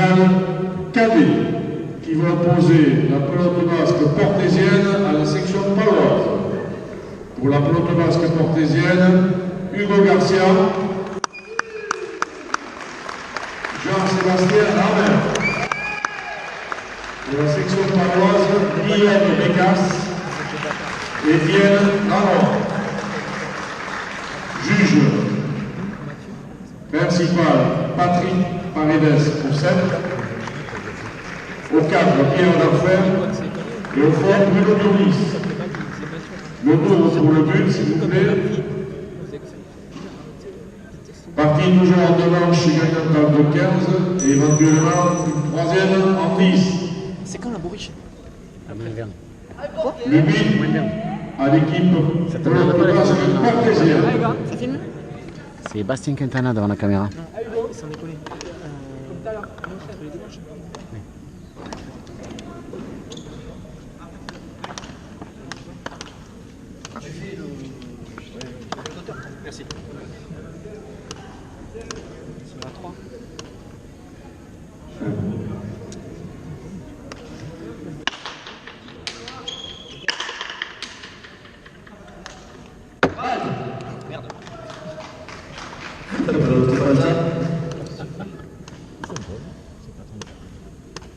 finale cadet qui va opposer la pelote basque portésienne à la section paloise. Pour la pelote basque portésienne, Hugo Garcia, Jean-Sébastien Hammer. Pour la section paloise, Guillaume Bécasse, Étienne Ramon. Juge principal, Patrick Paredes pour 7. Au 4, Pierre d'Enfer. Et au fond, Bruno Donis. Le tour pour le but, s'il vous plaît. Partie toujours en 2 manches gagnante de 15 et éventuellement une troisième en 10. C'est quand la bourriche? Le 8 à l'équipe de l'autre cartésienne. Ça filme? C'est Bastien Quintana devant la caméra. Non, il s'en est collé. Comme tout à l'heure. Les dimanches. Tu fais le... Merci. C'est la 3. Merde.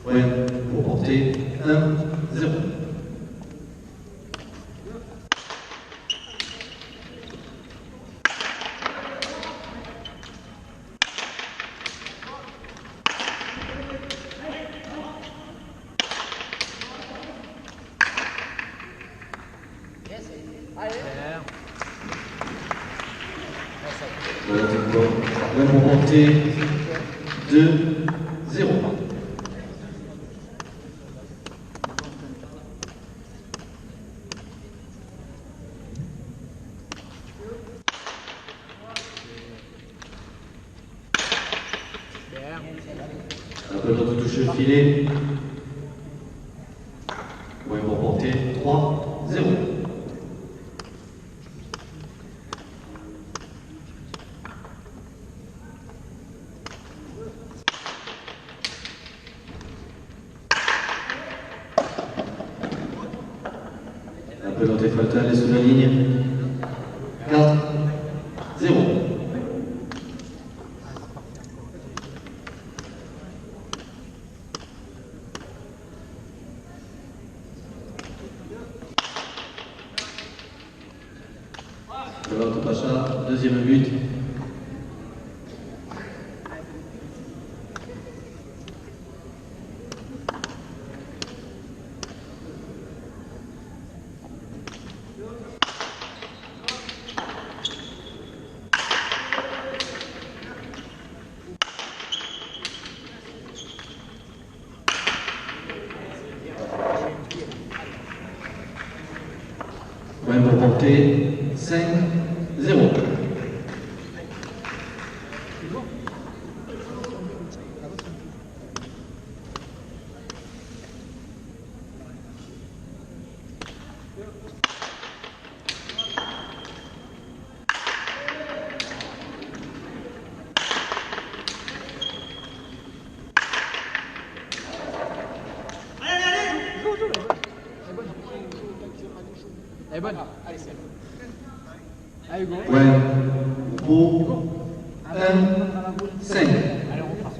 Ouais, pour porter 1-0. Voilà, pour porter 2-0. La pelote touche le filet. Ouais, pour porter 3-0. La pelote est fatale et sous la ligne. 4-0. Pelote Pacha, deuxième but. Ouais, pour porter 5-0. Elle est bonne. Allez, c'est elle. Allez, Hugo. Ouais, pour 1-5. Allez, on repart.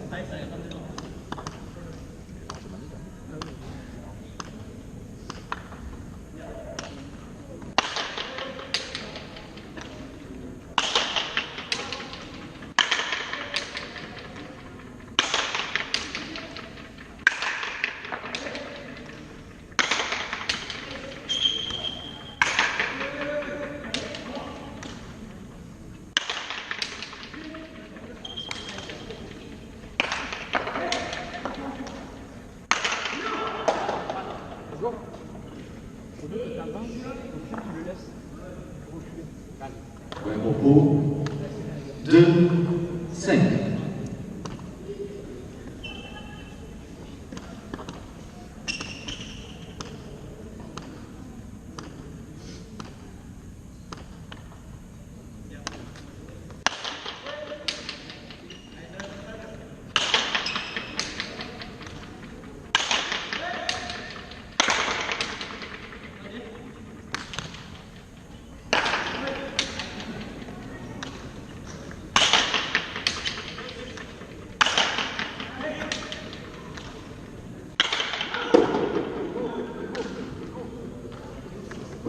Ouais, pour 2-5.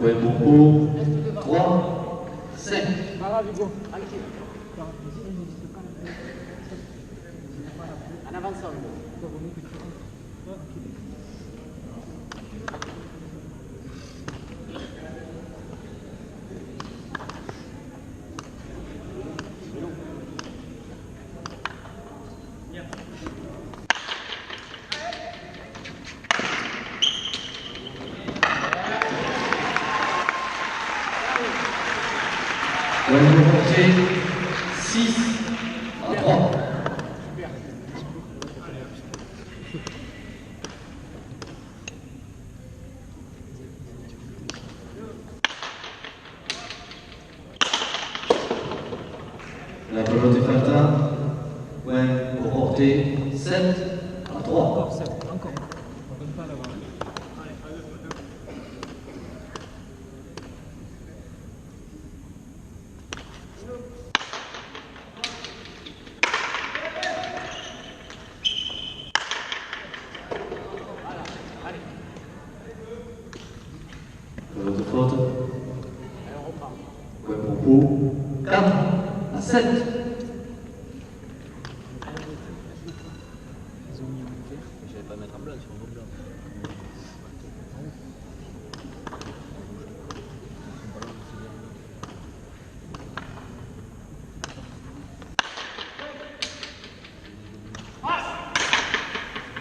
Wemboko, 3, 5. Pas grave, Hugo. Tranquille. En avançant, Hugo. Wemboko porté, 6 à 3. La pelote est faite. Wemboko porté, 7 à 3. Encore. On donne pas à l'avant. Pelote faute. Wemboko, 4 à 7. Je vais pas mettre en blanc sur un blanc.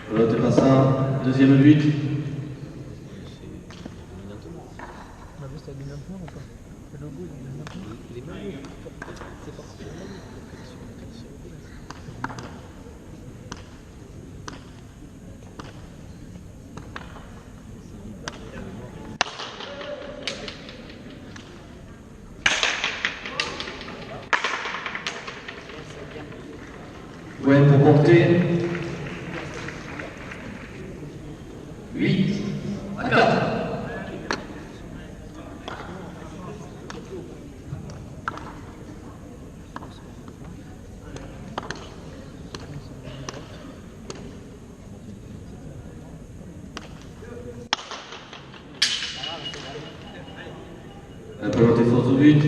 Pelote passant, deuxième but. On a vu c'était dominantement ou pas? Le logo il est dominantement. Il est mal. C'est particulièrement. Wemboko porté, 8 à 4. La pelote est fausse au but.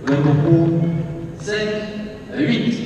Wemboko, 5 à 8.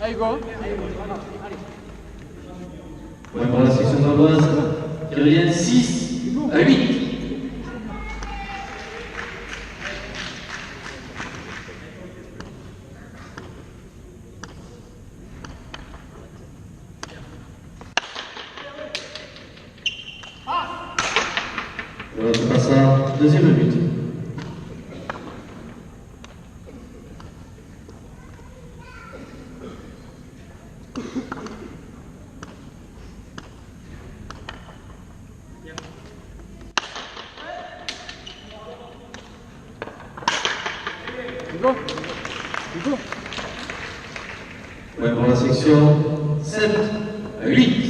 Allez, Hugo. Ouais, pour la section d'Amboise, qui revient 6 à 8. Voilà, on passe à deuxième but. Hugo. Hugo. Ouais, pour la section 7 à 8.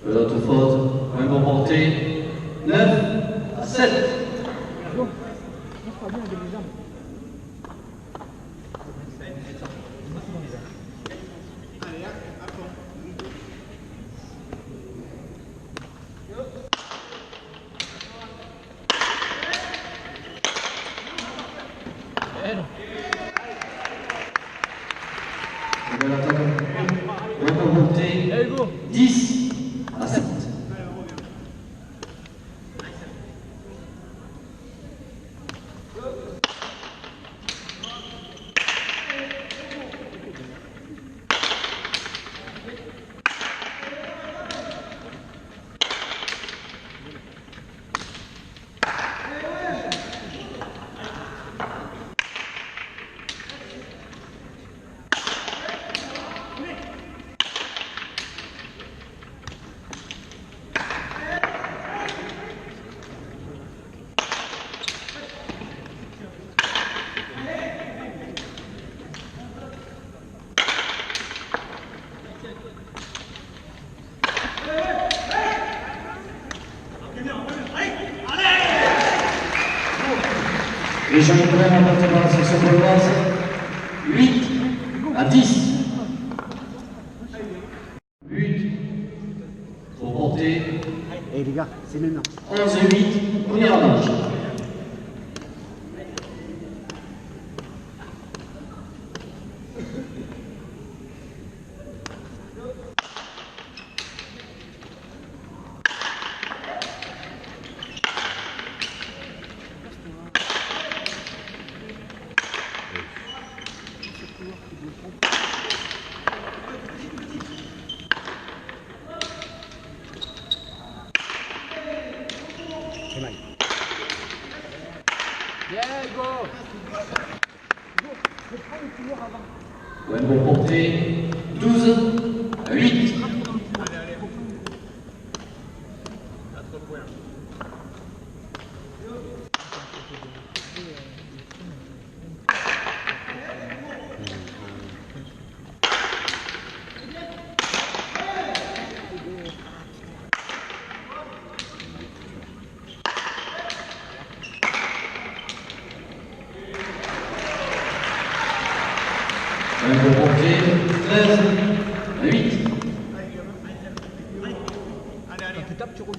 L'autre faute, même porté 9 à 7. Hugo. On fera bien avec les jambes. non. Nouvelle attaque. Remonté. Allez, go. 10 à 7. Les jeunes prennent remporté par la section polonaise 8 à 10. 8 reporté. Eh les gars, c'est maintenant. 11 et 8, première manche. C'est mal. Yeah, go. Web reporté 12 à 8. Web reporté 13 à 8. Quand tu tapes, tu roules.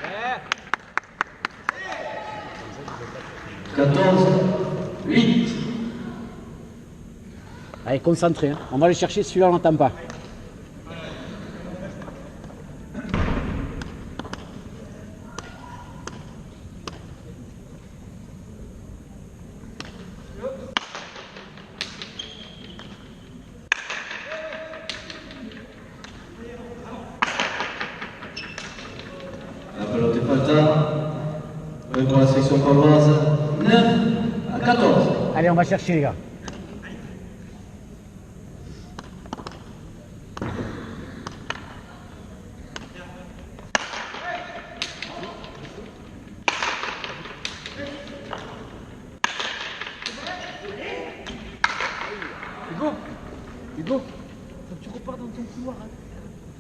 Yeah. 14 8. Allez, concentré. Hein. On va le chercher, celui-là on n'entend pas. La pelote est pas tard. Pour la section polonaise 9 à 14. Allez, on va chercher les gars. Hugo. Hugo. Faut que tu repars dans ton couloir. Hein.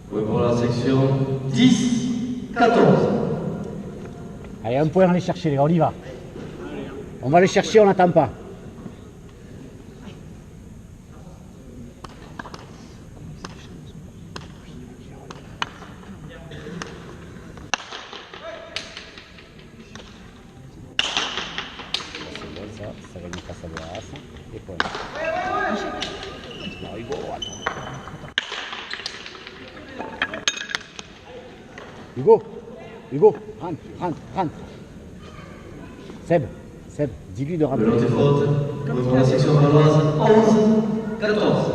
Pour la section 10 14. Allez, un point, on va les chercher les gars, on y va. On va les chercher, on n'attend pas. C'est bon ça va nous passer à la race. Et points. Non, Hugo, attends. Hugo, rentre. Seb, dis-lui de rentrer. Pelote est faute. Pour la section polonaise 11 14.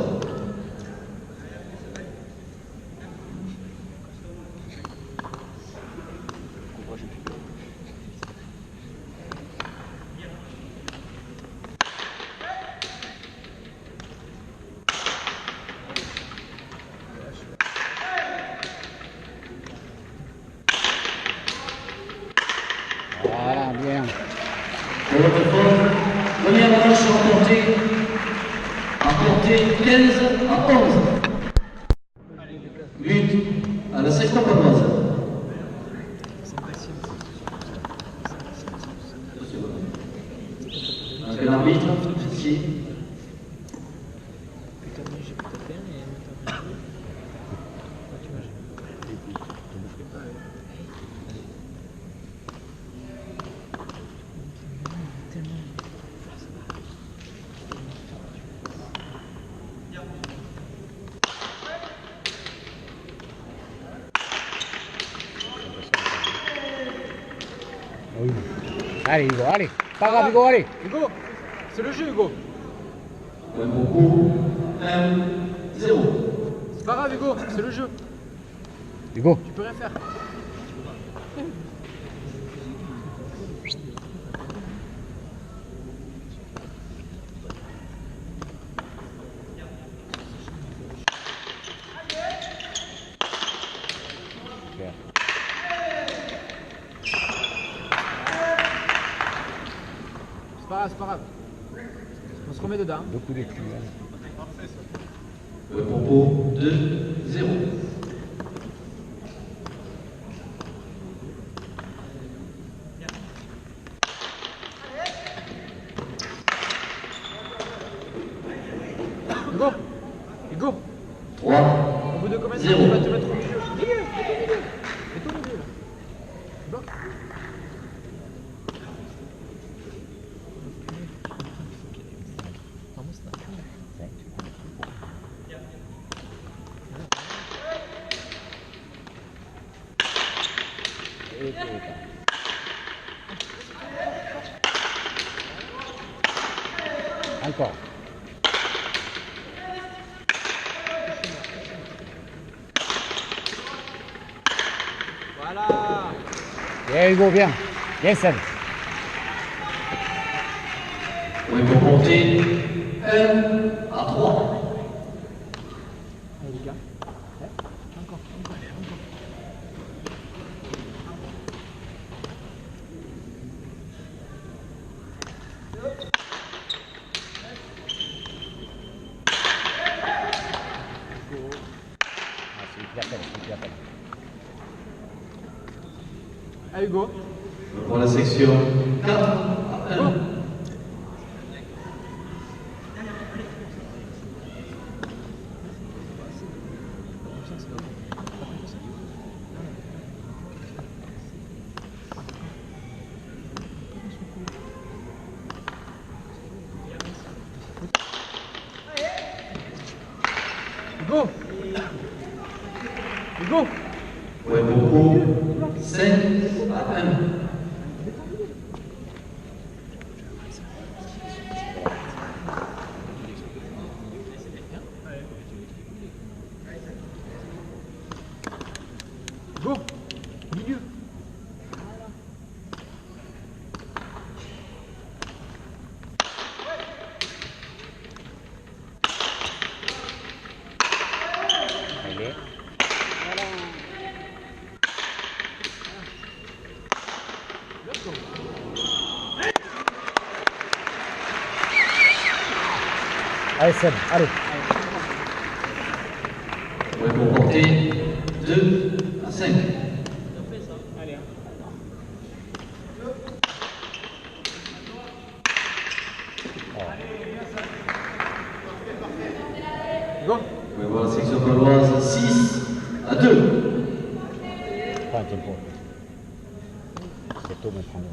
Voilà, bien. Pelote est faute. Première manche rapportée 15 à 11. 8 à la section polonaise. Donc l'arbitre, ici. Putain, mais j'ai putain. Allez, Hugo, allez. Pas grave, Hugo, allez. Hugo, c'est le jeu, Hugo. Point pour Pau. 1-0. C'est pas grave, Hugo, c'est le jeu. Hugo. Tu peux rien faire. Super. C'est pas grave, c'est pas grave. On se remet dedans. Hein. Beaucoup de cul. Point pour Pau. 2-0. Hugo, Hugo, 3. au bout de combien de temps Zéro. tu vas te mettre au milieu? Milieu, mets-toi au milieu là. Bloc. Encore. Voilà. Bien, Hugo, bien. Bien, Seb. Point pour Ponté. 1-3. Allez les gars. Ouais. Encore, encore, encore. Ah, c'est lui qui l'appelle, c'est lui qui l'appelle. Allez Hugo. Pour la section 4-1. Hugo. Hugo. Hugo. Point pour Pau. 5-1. Hugo. Milieu. Allez. Allez, Seb, allez. Point pour Ponté. 2-5. Allez. Hugo. Point pour la section paloise. 6-2. Prends un tempo. C'est tôt, mais prends-le.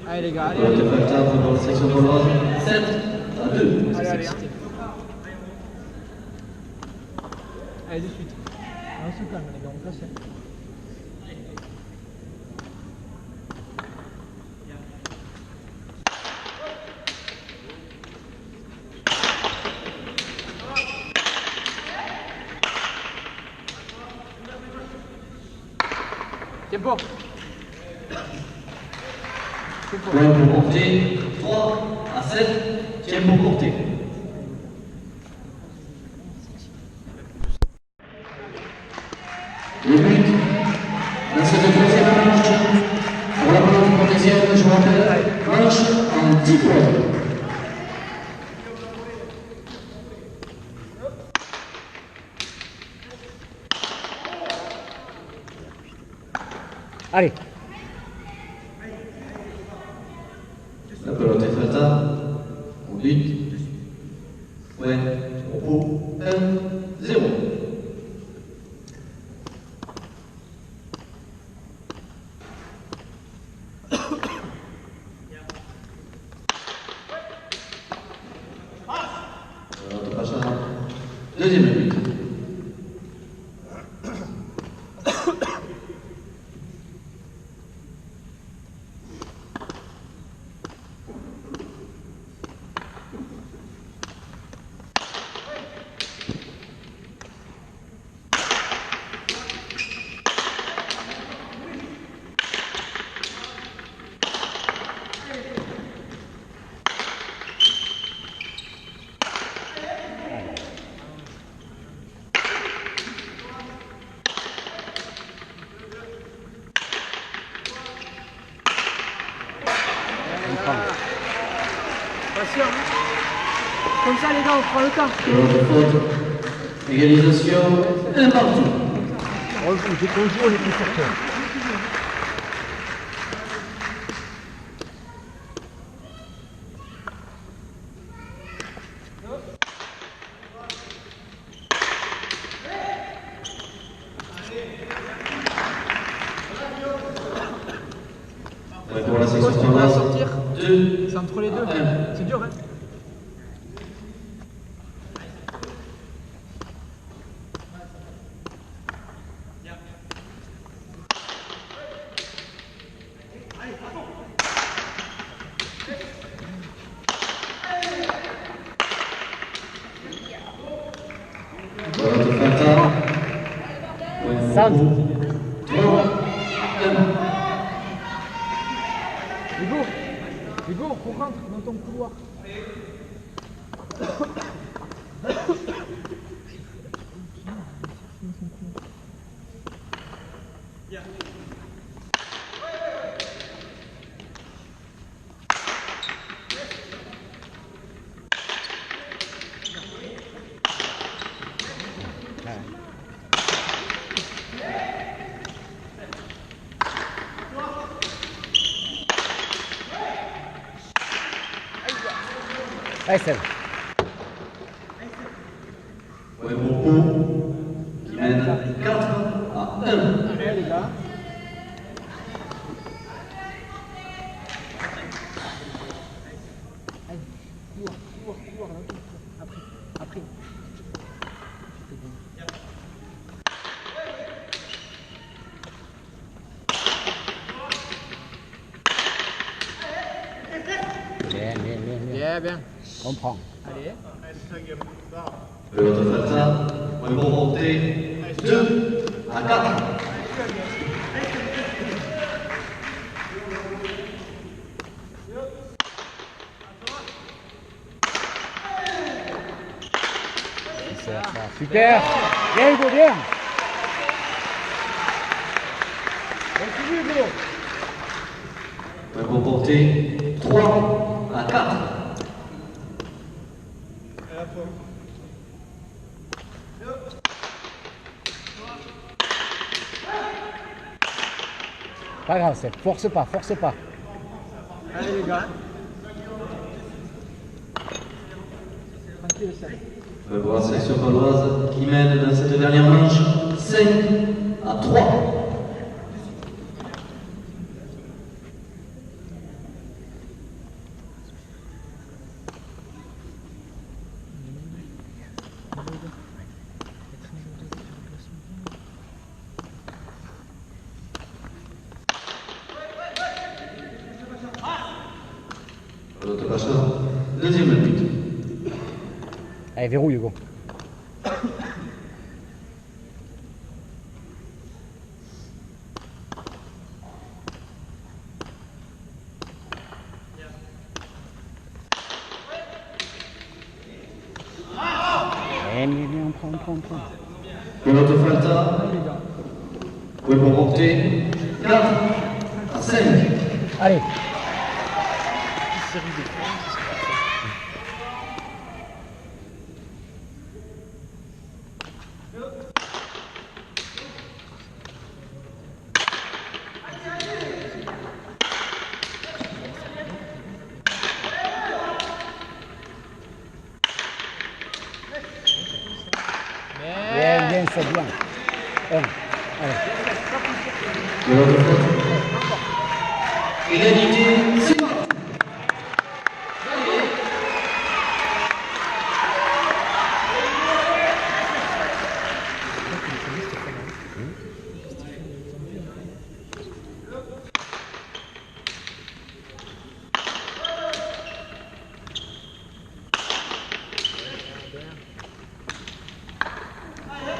Allez les gars, allez, Point allez. de Falta pour la section paloise. 7-2. Allez, allez. Hein. Allez, de suite. On se calme les gars, on place. Tempo. Point pour Ponté. 3-7. Tiens pour Ponté. Le but dans cette troisième manche pour la pelote pontésienne, je rappelle, manche en 10 points. Allez. La pelote est Falta. Au but. Ouais, au pot. comme ça les gars, on prend le temps. Pelote faute. Égalisation, un partout. On joue, dès qu'on joue, on est plus fort. Ouais, pour la section Poste, on va paloise, sortir. 2. C'est entre les deux. C'est dur, hein. Pelote Fata. Ouais, Centre. 3. 1. Hugo, on rentre dans ton couloir. Allez, c'est bon. Ouais, pour Pau, qui mène 4 à 1. Allez les gars. Couloir, là, après. Bien. Bien. On prend. Allez. Pelote Fata. Ouais, pour monter 2 à 4. Super. Bien, Hugo, bien. Continue, Hugo. Ouais, pour porter 3 à 4. Pas grave, force pas. Allez les gars. Tranquille, ça. Pour la section paloise qui mène dans cette dernière manche 5 à 3. Pelote Pacha, deuxième but. Allez, verrouille, Hugo. Bien, on prend. Pelote Falta, ouais, pour porter 4 à 5. Allez. Bien, c'est bien. Allez. Pelote faute. Égalité, c'est bon.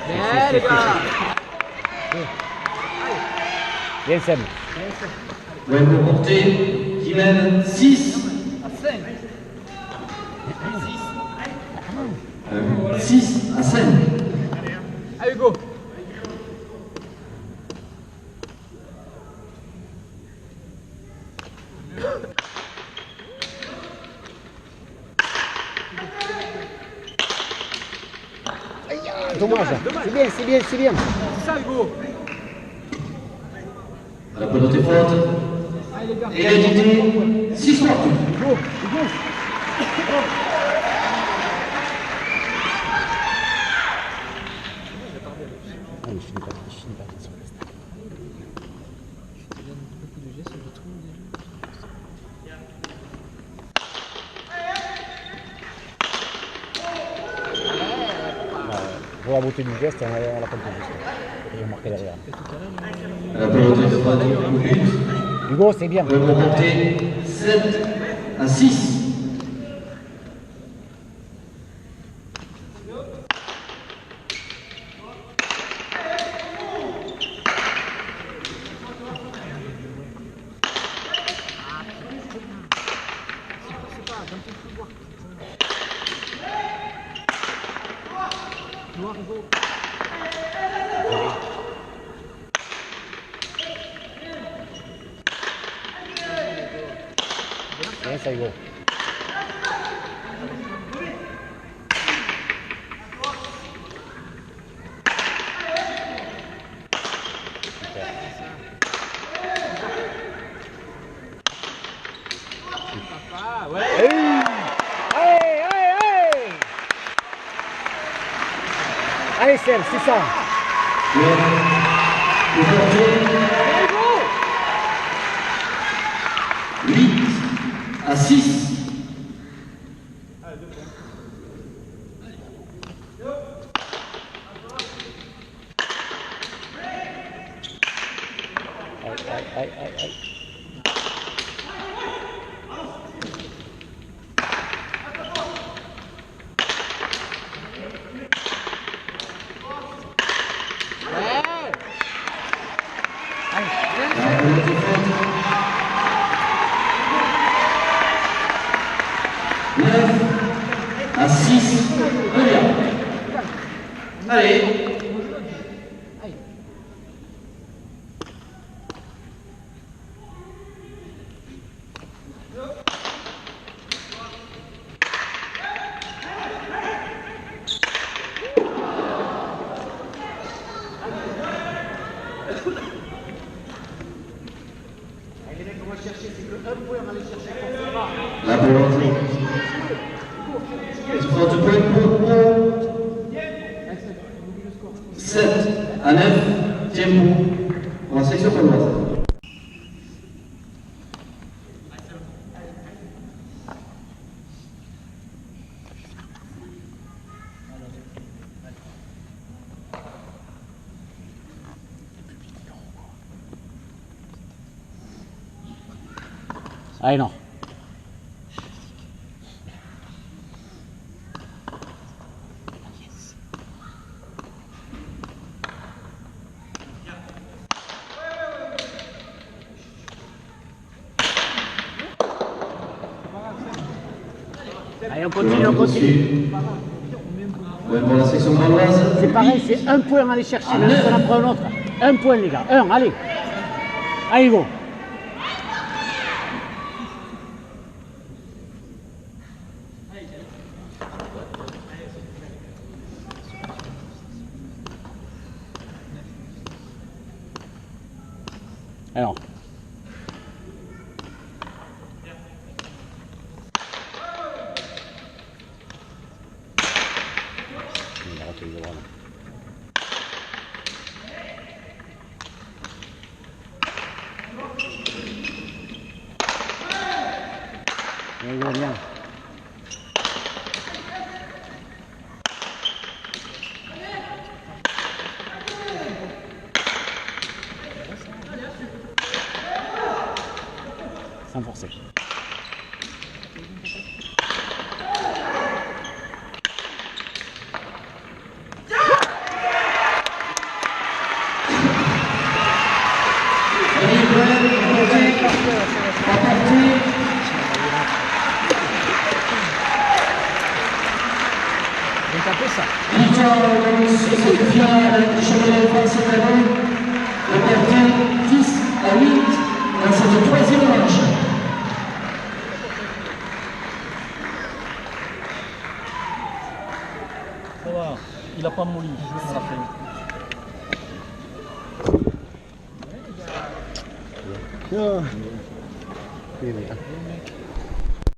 Bien les gars. Bien, Sam. Ouais, pour porter qui mène 6 À 5. 6 à 5. Allez Hugo. dommage. C'est bien, c'est bien, c'est bien. C'est ça, Hugo. La pelote est forte. Égalité, 6 partout. Hugo, Hugo. Allez, je finis pas sur le stade. Il y a beaucoup de gestes, je trouve déjà. Pour la beauté du geste, on l'a pas le juste. Et on marquait derrière. La pelote est forte au but. Hugo, c'est bien. Remonté 7 à 6. Noir, Hugo. Bien ça, Hugo. Ah, ouais. Allez, allez, allez. Allez, Serge, c'est ça. Le portier, 8 à 6. Aïe, aïe, aïe, aïe. La pelote est forte. 9 à 6. Regarde. Allez. La pelote est forte point pour 7 à 9. Tempo pour la section paloise. Allez, non. Allez, on continue, on continue. Ouais, pour la section paloise. C'est pareil, c'est un point à aller chercher, même si on en prend un autre. Un point, les gars. Un, allez. Allez, Hugo. Alors. Il a raté le droit, là. Bien, Hugo, bien. Sans forcer. J'ai tapé ça. Victoire sur cette finale du championnat de France cette année, remportée 10 à 8 dans cette troisième manche. Ça va. Il a pas pas mon livre, je me rappelle. Oh.